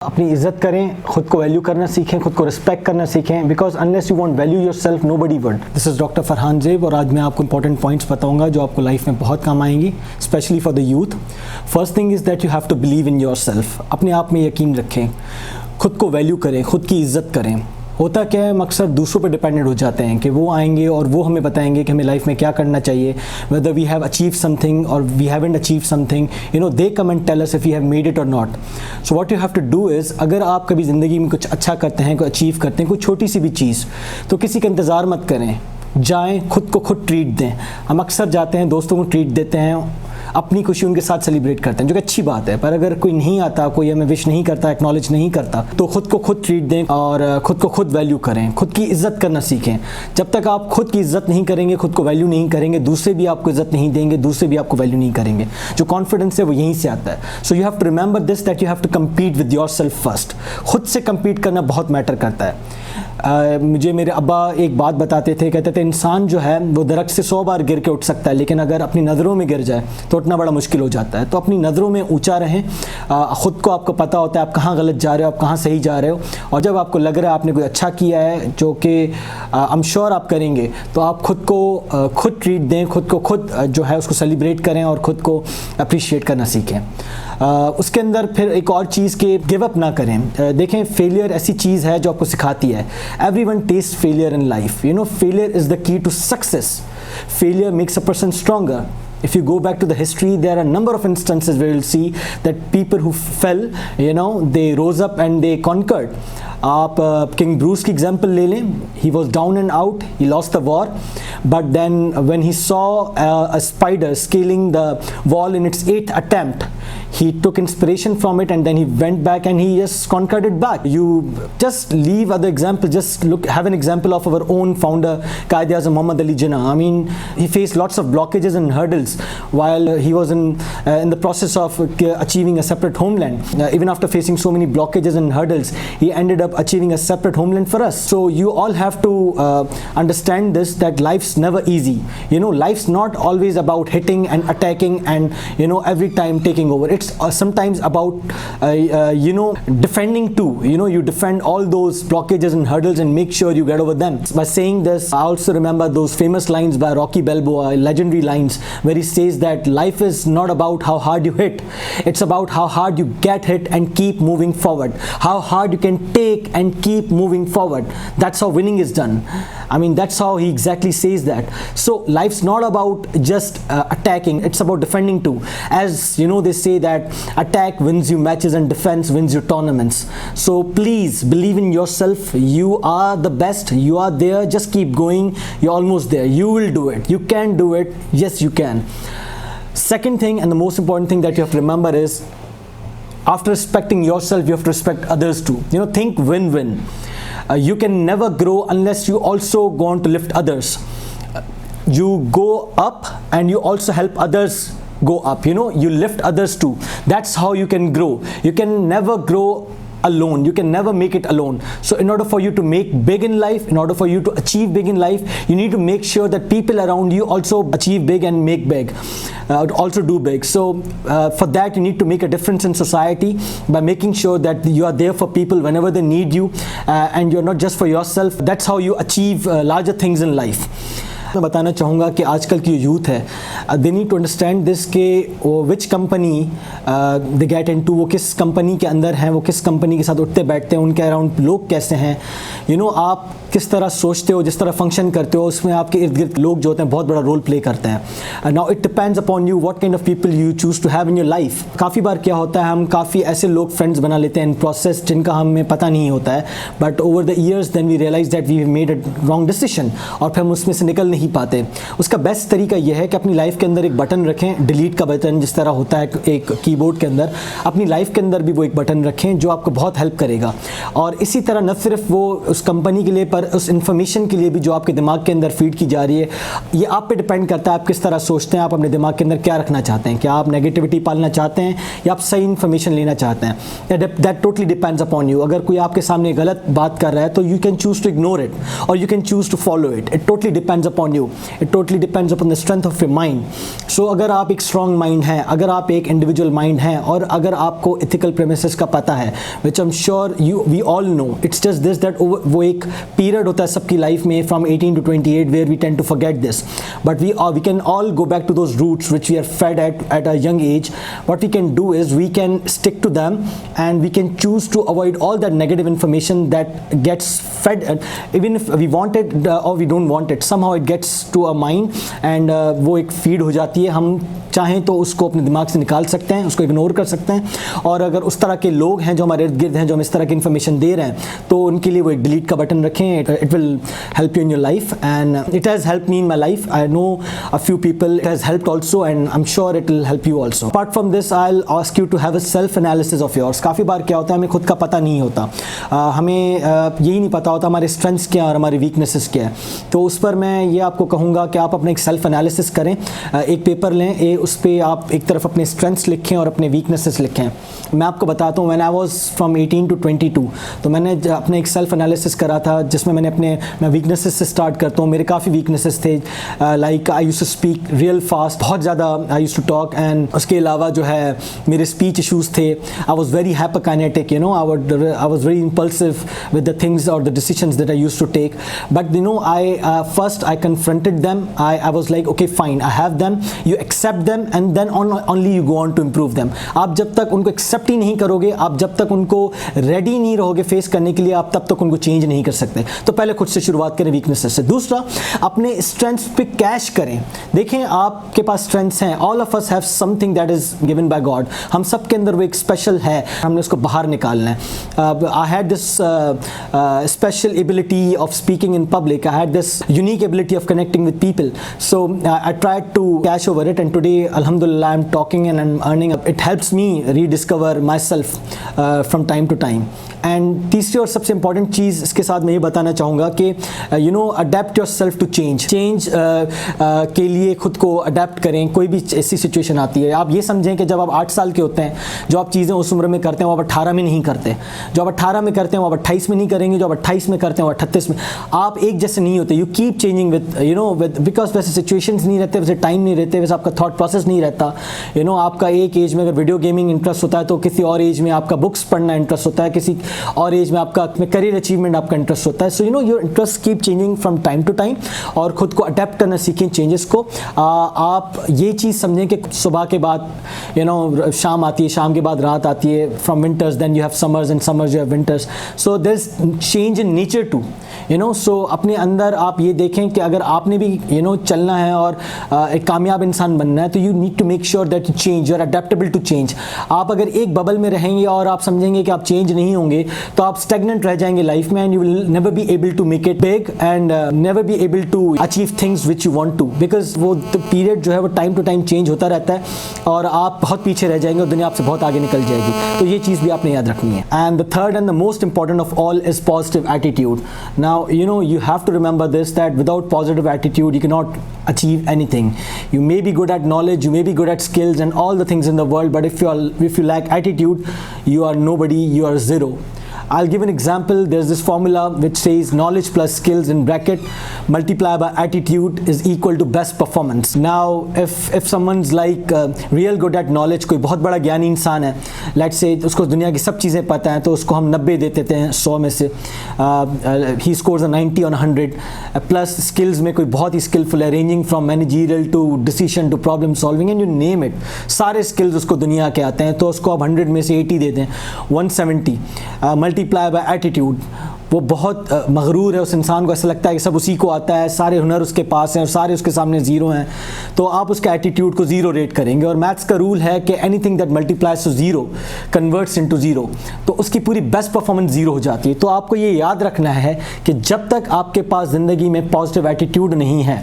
अपनी इज्जत करें, खुद को वैल्यू करना सीखें, खुद को रिस्पेक्ट करना सीखें, because unless you want value yourself nobody would. This is doctor Farhan ज़ेब और आज मैं आपको इंपॉर्टेंट पॉइंट्स बताऊंगा जो आपको लाइफ में बहुत काम आएंगी, specially for the youth. First thing is that you have to believe in yourself. अपने आप में यकीन रखें, खुद को वैल्यू करें, खुद की इज्जत करें। होता क्या है, हम अक्सर दूसरों पर डिपेंडेंट हो जाते हैं कि वो आएंगे और वो हमें बताएंगे कि हमें लाइफ में क्या करना चाहिए, whether we have achieve something और we haven't achieve something, you know, they come and tell us if you have made it और not. So what you have to do is, अगर आप कभी ज़िंदगी में कुछ अच्छा करते हैं, कोई अचीव करते हैं, कोई छोटी सी भी चीज़, तो किसी का इंतज़ार मत करें, जाएँ, खुद को खुद ट्रीट दें। हम अक्सर जाते हैं, दोस्तों को ट्रीट देते हैं, अपनी खुशी उनके साथ सेलिब्रेट करते हैं, जो कि अच्छी बात है। पर अगर कोई नहीं आता, कोई हमें विश नहीं करता, एक्नॉलेज नहीं करता, तो खुद को खुद ट्रीट दें और खुद को खुद वैल्यू करें, खुद की इज्जत करना सीखें। जब तक आप खुद की इज्जत नहीं करेंगे, खुद को वैल्यू नहीं करेंगे, दूसरे भी आपको इज्जत नहीं देंगे, दूसरे भी आपको वैल्यू नहीं करेंगे। जो कॉन्फिडेंस है वो यहीं से आता है। So you have to remember this, that you have to compete with your self first. खुद से कम्पीट करना बहुत मैटर करता है। मुझे मेरे अब्बा एक बात बताते थे, कहते थे इंसान जो है वो दरख्त से 100 बार गिर के उठ सकता है, लेकिन अगर अपनी नज़रों में गिर जाए तो उठना बड़ा मुश्किल हो जाता है। तो अपनी नज़रों में ऊंचा रहें, ख़ुद को आपको पता होता है आप कहाँ गलत जा रहे हो, आप कहाँ सही जा रहे हो, और जब आपको लग रहा है आपने कोई अच्छा किया है, जो कि आई एम श्योर आप करेंगे, तो आप खुद को खुद ट्रीट दें, खुद को खुद जो है उसको सेलिब्रेट करें और ख़ुद को अप्रिशिएट करना सीखें। उसके अंदर फिर एक और चीज़ के गिव अप ना करें। देखें, फेलियर ऐसी चीज़ है जो आपको सिखाती है। Everyone test failure in life, you know, failure is the key to success. Failure makes a person stronger. If you go back to the history, there are a number of instances where you'll see that people who fell, you know, they rose up and they conquered. आप king Bruce की example ले लें, he was down and out, he lost the war, but then when he saw a spider scaling the wall in its 8th attempt, he took inspiration from it and then he went back and he just conquered it back. You just leave other examples, just have an example of our own founder, Quaid-e-Azam Muhammad Ali Jinnah. I mean, he faced lots of blockages and hurdles while he was in the process of achieving a separate homeland. Even after facing so many blockages and hurdles, he ended up achieving a separate homeland for us. So you all have to understand this, that life's never easy. You know, life's not always about hitting and attacking and, you know, every time taking over. It's sometimes about you know, defending too. You know, you defend all those blockages and hurdles and make sure you get over them. By saying this, I also remember those famous lines by Rocky Balboa, legendary lines, where he says that life is not about how hard you hit, it's about how hard you get hit and keep moving forward, how hard you can take and keep moving forward. That's how winning is done. I mean, that's how he exactly says that. So life's not about just attacking, it's about defending too. As you know, they say that attack wins you matches and defense wins you tournaments. So please believe in yourself. You are the best, you are there, just keep going, you're almost there, you will do it, you can do it, yes you can. Second thing, and the most important thing that you have to remember is, after respecting yourself, you have to respect others too. You know, think win-win. You can never grow unless you also go on to lift others. You go up and you also help others go up. You know, you lift others too. That's how you can grow. You can never grow alone. You can never make it alone. So in order for you to make big in life, in order for you to achieve big in life, you need to make sure that people around you also achieve big and make big, also do big. So for that, you need to make a difference in society by making sure that you are there for people whenever they need you, and you're not just for yourself. That's how you achieve larger things in life. मैं बताना चाहूँगा कि आजकल की youth है, they need to understand this के which company they get into, वो किस कंपनी के अंदर हैं, वो किस कंपनी के साथ उठते बैठते हैं, उनके अराउंड लोग कैसे हैं। यू नो, आप किस तरह सोचते हो, जिस तरह फंक्शन करते हो, उसमें आपके इर्द गिर्द लोग जो होते हैं बहुत बड़ा रोल प्ले करते हैं। Now it depends upon you what kind of people you choose to have in your life. काफ़ी बार क्या होता है, हम काफ़ी ऐसे लोग फ्रेंड्स बना लेते हैं इन प्रोसेस जिनका हमें पता नहीं होता है, but over the years then we realise that we have made a wrong decision और फिर हम उसमें से निकल नहीं पाते। उसका बेस्ट तरीका यह है कि अपनी लाइफ के अंदर एक बटन रखें, डिलीट का बटन जिस तरह होता है एक कीबोर्ड के अंदर, अपनी लाइफ के अंदर भी वो एक बटन रखें जो आपको बहुत हेल्प करेगा। और इसी तरह न सिर्फ वो उस कंपनी के लिए, पर उस इन्फॉर्मेशन के लिए भी जो आपके दिमाग के अंदर फीड की जा रही है, ये आप पे डिपेंड करता है आप किस तरह सोचते हैं, आप अपने दिमाग के अंदर क्या रखना चाहते हैं। क्या आप नेगेटिविटी पालना चाहते हैं या आप सही इन्फॉर्मेशन लेना चाहते हैं? That totally depends upon you. अगर कोई आपके सामने गलत बात कर रहा है तो you can choose to ignore it और you can choose to follow it. It totally depends upon upon you. It totally depends upon the strength of your mind. So अगर आप एक strong mind हैं, अगर आप एक individual mind हैं, और अगर आपको ethical premises का पता है, which I'm sure we all know, it's just this that वो एक period होता है सबकी life में from 18 to 28 where we tend to forget this, but we can all go back to those roots which we are fed at a young age. What we can do is we can stick to them, and we can choose to avoid all that negative information that gets fed, even if we want it or we don't want it, somehow it gets to our mind, and वो एक feed हो जाती है. हम चाहें तो उसको अपने दिमाग से निकाल सकते हैं, उसको इग्नोर कर सकते हैं, और अगर उस तरह के लोग हैं जो हमारे इर्द गिर्द हैं जो हमें इस तरह की इन्फॉर्मेशन दे रहे हैं, तो उनके लिए वो एक डिलीट का बटन रखें. It will help you in your life, and it has help me in my life. I know a few people it has helped also, and I am sure it will help you also. Apart from this I will ask you to have a self analysis of yours. काफ़ी बार क्या होता है, हमें खुद का पता नहीं होता, हमें यही नहीं पता होता हमारे स्ट्रेंथ्स क्या और हमारी वीकनेसेस क्या है. तो उस पर मैं ये आपको कहूँगा कि आप अपना एक सेल्फ एनालिसिस करें. एक पेपर लें, उस पर आप एक तरफ अपने स्ट्रेंथ्स लिखें और अपने वीकनेसेस लिखें. मैं आपको बताता हूँ, when I was from 18 to 22, तो मैंने अपने एक सेल्फ एनालिसिस करा था जिसमें मैं वीकनेसेस से स्टार्ट करता हूँ. मेरे काफ़ी वीकनेसेस थे, like I used to speak real fast, बहुत ज़्यादा I used to talk, and उसके अलावा जो है मेरे स्पीच इशूज़ थे. I was very hyperkinetic, you know, I was very impulsive with the things और the decisions that I used to take. But you know first I confronted them. I was like okay fine, I have them, you accept them, and then only you go on to improve them. आप जब तक उनको accept ही नहीं करोगे, आप जब तक उनको रेडी नहीं रहोगे फेस करने के लिए, आप तब तक उनको चेंज नहीं कर सकते. तो पहले खुद से शुरुआत करें वीकनेसेस से. दूसरा, अपने स्ट्रेंथ्स पे कैश करें. देखें आपके पास स्ट्रेंथ्स हैं. All of us have something that is given by God. हम सब के अंदर वो एक स्पेशल है, हमने उसको बाहर निकालना है. I had this special ability of speaking in public. I had this unique ability of connecting with people. So I tried to cash over it, and today alhamdulillah I'm talking and I'm earning. It helps me rediscover myself from time to time. And तीसरी और सबसे important चीज़ इसके साथ मैं ये बताना चाहूँगा कि you know adept your self to change. के लिए खुद को अडेप्ट करें. कोई भी ऐसी सिचुएशन आती है, आप ये समझें कि जब आप 8 साल के होते हैं, जो आप चीज़ें उस उम्र में करते हैं वो आप 18 में नहीं करते. जो आप 18 में करते हैं वो आप 28 में नहीं करेंगे. जो आप 28 में करते हैं वो 38 में. आप एक जैसे नहीं होते. You keep changing with because वैसे सिचुएशंस नहीं रहते, वैसे टाइम नहीं रहते, वैसे आपका थॉट प्रोसेस नहीं रहता. यू नो आपका एक एज में अगर वीडियो गेमिंग इंटरेस्ट होता है तो किसी और एज में आपका बुक्स पढ़ना इंटरेस्ट होता है, किसी और एज में आपका करियर अचीवमेंट आपका इंटरेस्ट होता है. So you know your interest keep changing from time to time, और खुद को अडेप्ट करना सीखें चेंजेस को. आप ये चीज़ समझें कि सुबह के बाद यू नो शाम आती है, शाम के बाद रात आती है. From winters then you have summers, and summers you have winters. So there is change in nature too, you know. So अपने अंदर आप ये देखें कि अगर आपने भी यू नो चलना है और एक कामयाब इंसान बनना है, तो you need to make sure that you change, you are adaptable to change. आप अगर एक बबल में रहेंगे और आप समझेंगे कि आप चेंज नहीं होंगे, तो आप स्टेगनेंट रह जाएंगे लाइफ में, and you will never be able to make it big, and never be able to achieve things which you want to, because वो पीरियड जो है वो टाइम टू टाइम चेंज होता रहता है, और आप बहुत पीछे रह जाएंगे और दुनिया आपसे बहुत आगे निकल जाएगी. तो ये चीज़ भी आपने याद रखनी है. And the third and the most important of all is positive attitude. Now you know you have to remember this, that without positive attitude you cannot achieve anything. You may be good at knowledge, you may be good at skills and all the things in the world, but if you lack attitude, you are nobody, you are zero. I'll give an example. There's this formula which says knowledge plus skills in bracket multiplied by attitude is equal to best performance. Now if someone's like real good at knowledge, कोई बहुत बड़ा ज्ञानी इंसान है, let's say उसको दुनिया की सब चीज़ें पता हैं, तो उसको हम 90 दे देते हैं 100 में से. he scores a 90 on 100. plus skills में कोई बहुत ही skillful है, ranging from managerial to decision to problem solving and you name it. सारे skills उसको दुनिया के आते हैं, तो उसको आप 100 में से 80 दे दें, 170. Multiply by attitude. वो बहुत मगरूर है, उस इंसान को ऐसा लगता है कि सब उसी को आता है, सारे हुनर उसके पास हैं और सारे उसके सामने ज़ीरो हैं. तो आप उसके एटीट्यूड को ज़ीरो रेट करेंगे. और मैथ्स का रूल है कि anything that multiplies to zero converts into zero, तो उसकी पूरी बेस्ट परफॉर्मेंस ज़ीरो हो जाती है. तो आपको ये याद रखना है कि जब तक आपके पास ज़िंदगी में पॉजिटिव एटीट्यूड नहीं है,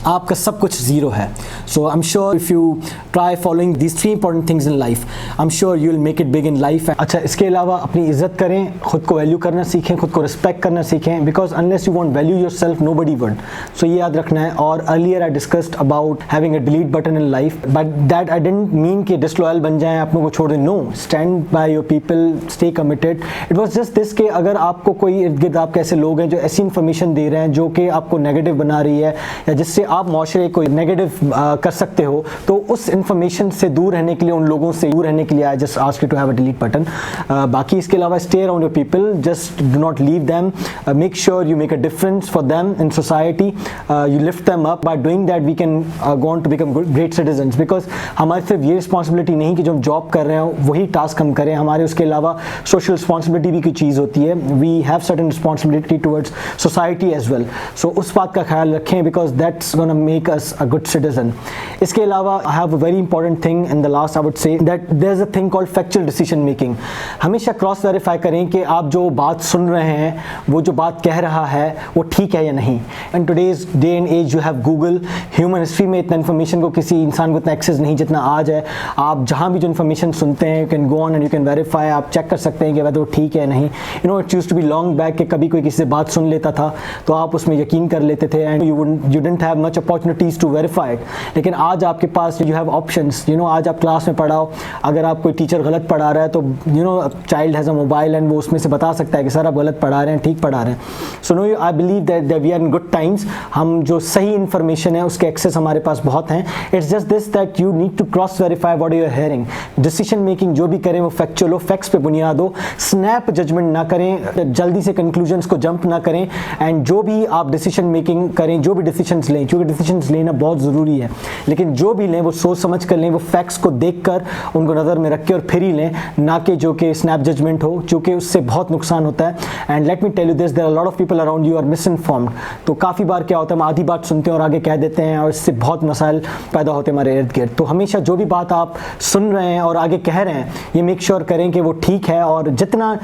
आपका सब कुछ ज़ीरो है. So I am sure if you try following these 3 important things in life, I am sure you will make it big in life. अच्छा, इसके अलावा अपनी इज़्ज़त करें, खुद को वैल्यू करना सीखें, खुद को रिस्पेक्ट करना सीखें, because unless you want value yourself nobody would. So ये याद रखना है. और earlier I discussed about having a delete button in life, but that I didn't mean कि डिसलॉयल बन जाएं, आप लोगों को छोड़ दें. No, stand by your people, stay committed. It was just this कि अगर आपको कोई इर्द गिर्द आपके ऐसे लोग हैं जो ऐसी इन्फॉर्मेशन दे रहे हैं जो कि आपको नेगेटिव बना रही है या जिससे आप माशरे को नेगेटिव कर सकते हो, तो उस इन्फॉर्मेशन से दूर रहने के लिए, उन लोगों से दूर रहने के लिए I just ask you to have a delete button. बाकी इसके अलावा stay around your people, just do not leave them, make sure you make a difference for them in society, you lift them up. By doing that we can go on to become great citizens, because हमारी सिर्फ ये responsibility नहीं कि जो हम job कर रहे हैं वही टास्क हम करें, हमारे उसके अलावा सोशल रिस्पॉन्सिबिलिटी भी कोई चीज़ होती है. We have certain responsibility towards society as well. So उस बात का ख्याल रखें, because that's gonna make us a good citizen. इसके अलावा I have a very important thing in the last, I would say that there is a thing called factual decision making. हमेशा cross verify करें कि आप जो बात सुन रहे हैं, वो जो बात कह रहा है वो ठीक है या नहीं. In today's day and as you have Google. Human history में इतना इन्फॉर्मेशन को किसी इंसान को इतना एक्सेस नहीं जितना आज है. आप जहाँ भी जो इन्फॉर्मेशन सुनते हैं, you can go on and you can verify. आप चेक कर सकते हैं कि वैसे वो ठीक है या नहीं. You know, it used to be long back कि कभी कोई किसी से बात सुन लेता था तो आप उसमें यकीन कर लेते थे and you didn't have much opportunities to verify it. लेकिन आज आपके पास you have options. You know, आज आप क्लास में पढ़ाओ, अगर आप कोई टीचर गलत पढ़ा रहा है तो you know child has a mobile and वो उसमें से बता सकता है कि सर आप गलत पढ़ा रहे हैं, ठीक पढ़ा रहे हैं. So no, I believe that we are in good times. हम जो सही इन्फॉर्मेशन है उसके एक्सेस हमारे पास बहुत हैं. It's just this that you need to cross verify what you are hearing. Decision making जो भी करें वो फैक्चुअल हो, फैक्ट्स पे बुनियाद हो. स्नैप जजमेंट ना करें, जल्दी से कंक्लूजन्स को जंप ना करें. एंड जो भी आप डिसीजन मेकिंग करें, जो भी डिसीजंस लें, क्योंकि डिसीजंस लेना बहुत ज़रूरी है, लेकिन जो भी लें वो सोच समझ कर लें, वो फैक्ट्स को देखकर उनको नज़र में रख के और फिर ही लें, ना कि जो कि स्नैप जजमेंट हो, क्योंकि उससे बहुत नुकसान होता है. And let me tell you this, there are lot of people around you are misinformed. तो काफ़ी बार क्या होता है, हम आधी बात सुनते हैं और आगे कह देते हैं और इससे बहुत मसाइल पैदा होते हैं हमारे इर्द गिर्द. तो हमेशा जो भी बात आप सुन रहे हैं और आगे कह रहे हैं, ये मेक श्योर करें कि वो ठीक है, और जितना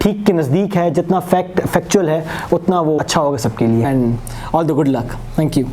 ठीक के नज़दीक है, जितना फैक्चुअल है, उतना वो अच्छा होगा सबके लिए. And all the good luck. Thank you.